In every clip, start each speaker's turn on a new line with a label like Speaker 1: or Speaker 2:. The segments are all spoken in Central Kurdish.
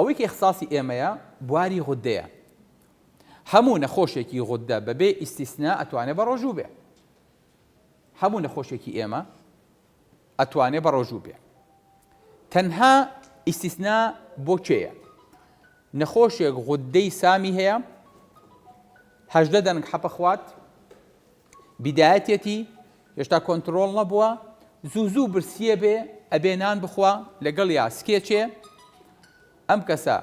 Speaker 1: ئەوەی کە اختصاسی ئێمەیە بواری غودەیە. هەموو نەخۆشێکی غودە بەبێ ئیستیسنا ئەتوانێت بە ڕۆژوو بێ. هەموو نەخۆشێکی ئێمە ئەتوانێت بە ڕۆژوو بێ. تەنها ئیستیسنا بۆ کێیە؟ نەخۆشێک غودەی سامی هەیە، 18 دەنگ حەپە خوات، بیدایەتێتی، هێشتا کۆنتڕۆڵ نەبووە، زوو برسیە بێ، ئەبێ نان بخوا لەگەڵ یا سکێچێ، ئەم کەسە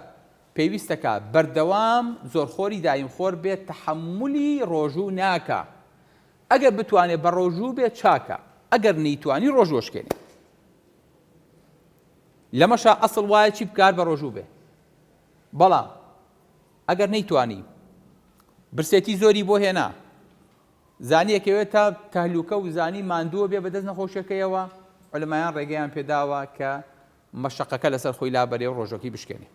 Speaker 1: پێویستەکە بەردەوام زۆرخۆری دایمخۆر بێت، تەحملی ڕۆژوو ناکە. ئەگەر بتوانێت بە ڕۆژوو بێت چاکە، ئەگەر نەیتوانی ڕۆژوەشکێنێ. لەمەشا ئەسڵ وایە چی بکار بە ڕۆژوو بێ. بەڵام ئەگەر نەیتوانی برسێتی زۆری بۆ هێنا، زانیەکەوێت تا تەهلوکە و زانی ماندووە بێ بەدەست نەخۆشیەکەیەوە، عولەمایان ڕێگەیان پێداوە کە مەشەقەکە لەسەر خۆی لابەرێ و ڕۆژۆکی بشکێنێ.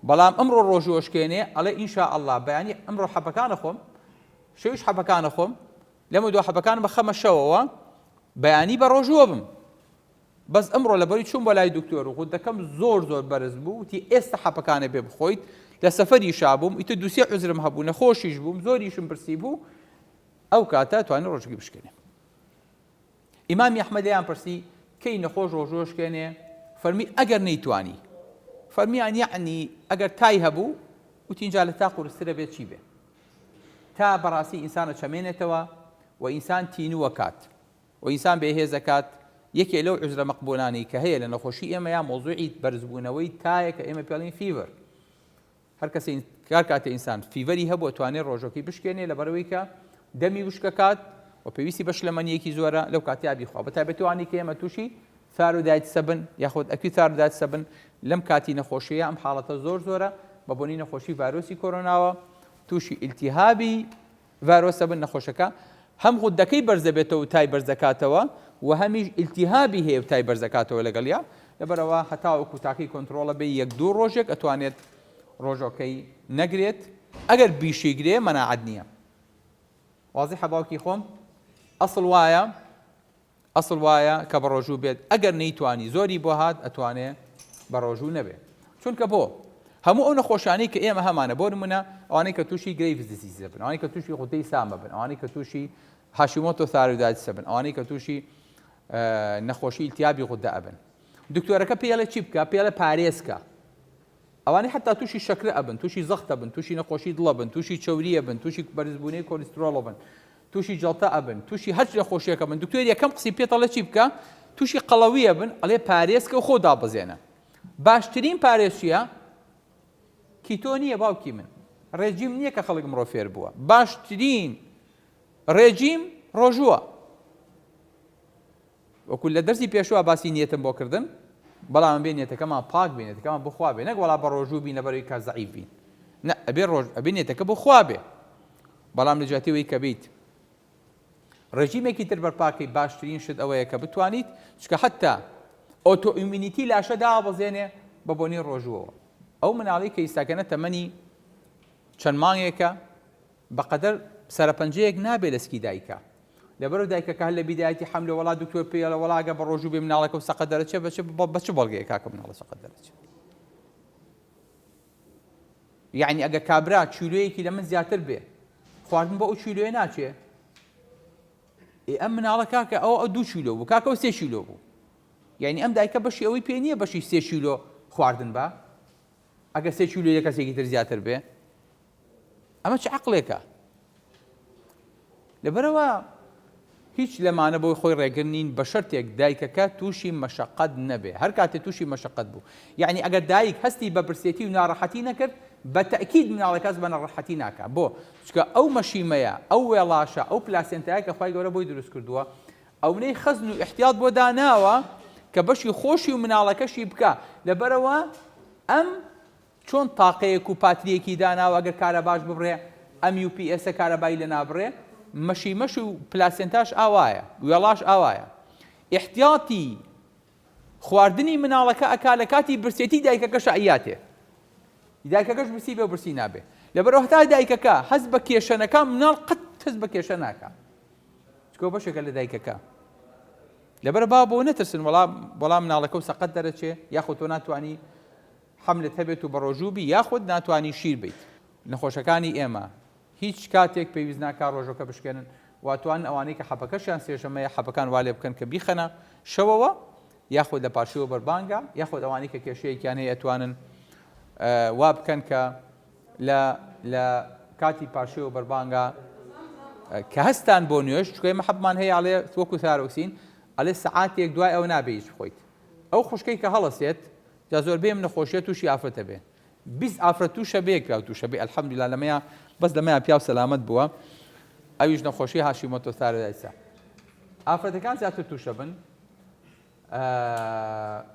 Speaker 1: بەڵام ئەمڕۆ ڕۆژوەشکێنێ ئەڵێ ئینشاءالله بەیانی ئەمڕۆ حەپەکانە خۆم، شەویش حەپەکانە خۆم، لەمە دووە حەپەکان بەخەمە شەوەوە بەیانی بە ڕۆژووە بم. بەس ئەمڕۆ لەبەری چوون بۆ لای دکتۆر و غودەکەم زۆر بەرز بوو، وتی ئێستا حەپەکانە بێ بخۆیت، لە سەفەری شابووم، ئیتر دووسێ عوزرم هەبوو، نەخۆشیش بووم، زۆریشم برسی بوو، ئەو کاتە توانێت ڕۆژوەکی بشکێنێ. ئیمامی ئەحمەدیان پرسی کەی نەخۆش ڕۆژوەشکێنێ؟ فەرمی ئەگەر نەیتوانی. فەرمیان یعنی ئەگەر تای هەبوو وتی اینجا لە تا قورسترە بێت چی بێ؟ تا بەڕاستی ئینسانە چەمێنێتەوە و ئینسان تینووە کات و ئینسان بێهێزە کات. یەکێ لەو عوزرە مەقبولانەی کە هەیە لە نەخۆشی ئێمە یا مۆزوعی بەرزبوونەوەی تایە کە ئێمە پێڵین فیڤر. هەر کاتێ ئینسان فیڤەری هەبوو توانێت ڕۆژۆکی بشکێنێ لەبەرەوەی کە دەمی وشکە کات و پێویستی بەشلەمەنیەکی زۆرە لەو کاتیابی خوا. بەتایبەتوانی کە ئێمە تووشی ثارودایت سەبن یاخود ئەکوی ثارودایت سەبن لەم کاتی نەخۆشیە، ئەم حاڵەتە زۆرە بە بۆنی نەخۆشی ڤایرۆسی کۆرۆناوە، تووشی ئیلتیهابی ڤایرۆسە بن نەخۆشەکە، هەم غودەکەی بەرزە بێتەوە و تای بەرزەکاتەوە و هەمیش ئیلتیهابی هەیە و تای بەرزەکاتەوە لەگەڵیا. لەبەرەوە هەتاوەکو تاقی کۆنتڕۆڵە بێ 1-2 ڕۆژێک ئەتوانێت ڕۆژۆکەی نەگرێت. ئەگەر بیشیگرێ مەناعەت نییە. وازیحە باوکی خۆم؟ ئەسڵ وایە کە بە ڕۆژوو بێت. ئەگەر نەیتوانی زۆری بۆ هات ئەتوانێت بە ڕۆژوو نەبێت. چونکە بۆ هەموو ئەو نەخۆشانەی کە ئێمە هەمانە بۆ نمونە ئەوانەی کە تووشی گرەیڤز دیزیزە بن، ئەوانەی کە تووشی غودەی سامە بن، ئەوانەی کە تووشی هاشیمۆتۆ ثایرۆیدایتسە بن، ئەوانەی کە تووشی نەخۆشی ئیلتیابی غودە ئەبن، دکتۆرەکە پێڵێ چی بکە؟ پێڵێ پارێزکە. ئەوانەی حتا تووشی شەکرە ئەبن، تووشی زەختە بن، تووشی نەخۆشی دڵە بن، تووشی چەوریە بن، تووشی بەرزبوونەی کۆلێسترۆڵە بن، تووشی جەڵتە ئەبن، تووشی هەر نەخۆشیەکە بن، دکتۆر یەکەم قسەی پێڵێ چی بکە؟ تووشی قەڵەویە بن، ئەڵێ پارێزکە و خۆ دابەزێنە. باشترین پارێز چییە؟ کیتۆ نییە باوکی من، ڕێجیم نییە کە خەڵک مرۆ فێر بووە. باشترین ڕێجیم ڕۆژووە. وەکو لە دەرسی پێشوە باسی نیەتم بۆ کردن، بەڵام بێ نیەتەکەمان پاک بێ، نیەتەکەمان بۆ خوا بێ، نەک وەڵا بە ڕۆژوو بین لەبەرەوەی کە زەعیف بین. نە، ئەبێ نیەتەکە بۆ خوا بێ. بەڵام لە جیاتیەوەی کە بیت ڕێژیمێکی تر بەرپاکەی باشترین شت ئەوەیە کە بتوانیت چکە حتا ئۆتۆ ئیمینیتی لاشە دابەزێنێ بە بۆنی ڕۆژووەوە. ئەو مناڵی کە ئیساکەنە تەمەنی چەند مانگێکە بەقەدەر سەرپەنجەیەک نابێ لەسکی دایکە. لەبەرەوە دایکەکە هەر لە بیدایەتی حەملە وەڵا دکتۆر پێڵە وەڵاگە بە ڕۆژوو بێ مناڵەکە و سەقە دەرەچێ بە چ بەڵگەیە کاکە مناڵە سەقە دەرەچێ؟ یعنی ئەگە کابرا چیلۆیەکی لە من زیاتر بێ، خواردن بە ئەو چیلۆیە ناچێ. ئەم مناڵە کاکە ئەو 2 چیلۆ بوو، کاکە 3 چیلۆ بوو. یعنی ئەم دایکە بەشی ئەوەی پێ نییە بەشی 3 چیلۆ خواردن بە، ئەگە 3 چیلۆ یە کەسێکی تر زیاتر بێ. ئەمە چ عەقڵێکە؟ لەبەرەوە هیچ لەمانە بۆی خۆی ڕێگر نین بە شەرتێک دایکەکە تووشی مەشەقەت نەبێ. هەر کاتێ تووشی مەشەقەت بوو، یعنی ئەگەر دایک هەستی بە برسێتی و ناڕەحەتی نەکرد، بە تەئکید مناڵەکەس بە ناڕەحەتی ناکە. بۆ چکە ئەو مەشیمەیە، ئەو وێڵاشە، ئەو پلاسێنتایە کە خوای گەورە بۆی دروست کردووە، ئەوەی خەزن و احتیاط بۆ داناوە کە بەشی خۆشی و مناڵەکەشی بکە. لەبەرەوە ئەم چۆن تاقەیەک و پاتریەکی داناوە ئەگەر کارە باش ببڕێ، ئەم UPS کارەبایی لە نابڕێ، مەشیمەش و پلاسێنتاش ئاوایە، وێڵاش ئاوایە. احتیاطی خواردنی مناڵەکە ئەکا لە کاتی برسێتی دایکەکەش ئەیاتێ. دایکەکەش برسی بێ و برسی نابێ. لەبەرەوە هەتا دایکەکە هەست بە کێشەنەکە، مناڵ قەت هەست بە کێشە ناکە. چکۆ بەشێکە لە دایکەکە. لەبەرە با بۆ نەترسن وەڵام مناڵەکە و سەقەت دەرەچێ، یاخود تۆ ناتوانی حملت هەبێت و بە ڕۆژووبی یاخود ناتوانانی شیر بیت نەخۆشەکانی ئێمە هیچ کاتێک پێویست ناکات ڕۆژەکە بشکێنن واتوان ئەوانەی کە حەپەکەشیان سێژەمەیە حەپەکان وا لێ بکەن کە بیخەنە شەوەوە یاخود لە پاشیوە بەربانگە یاخود ئەوانەی کە کێشەیەکیان هەیە ئەتوانن وا بکەن کە لە کاتی پاشیوە بەربانگە کە هەستان بۆ نوێش چکۆی مەحەبمان هەیە ئەڵێ وەکو تارۆکسین ئەڵێ سەعاتێک دوای ئەو نابێ هیچ بخۆیت ئەو خوشکەی کە هەڵەسێت جا زۆربەی نەخۆشیە تووشی ئافرەتە بێ 20 ئافرەت تووشە بێ کرا و تووشە بێ ئەلحەمدولیلا لەمەیە بەس لەمەیە پیا و سەلامەت بووە ئەویش نەخۆشی هاشیمۆتۆ سارەدایسا ئافرەتەکان زیاتر تووشە بن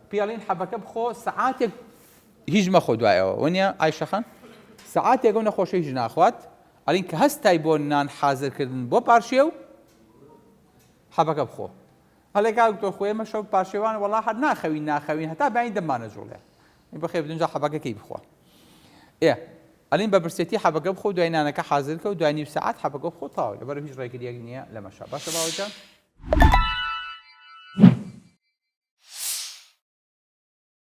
Speaker 1: پیاڵین حەبەکە بخۆ سەعاتێک هیچ مەخۆ دوایەوە وەنیە ئایشەخان سەعاتێک ئەو نەخۆشەی هیچ ناخوات ئەڵین کە هەستای بۆ نان حازرکردن بۆ پارشێ و حەبەکە بخۆ هەڵێکا تۆ خۆێمە شەو پاشێوان وەڵا هەر ناخەوین هەتا باین دەمانە جوڵێ بەخێ بدونجا حەبەکەکەی بخۆ ئەلین بە برسێتی حەبەکە بخۆ دوای نانەکە حازرکە و دوای نیو سەعات حەبەکە بخۆ تاوە لەبەر هیچ ڕێگریەک نییە لەمەشا باشە باوەجان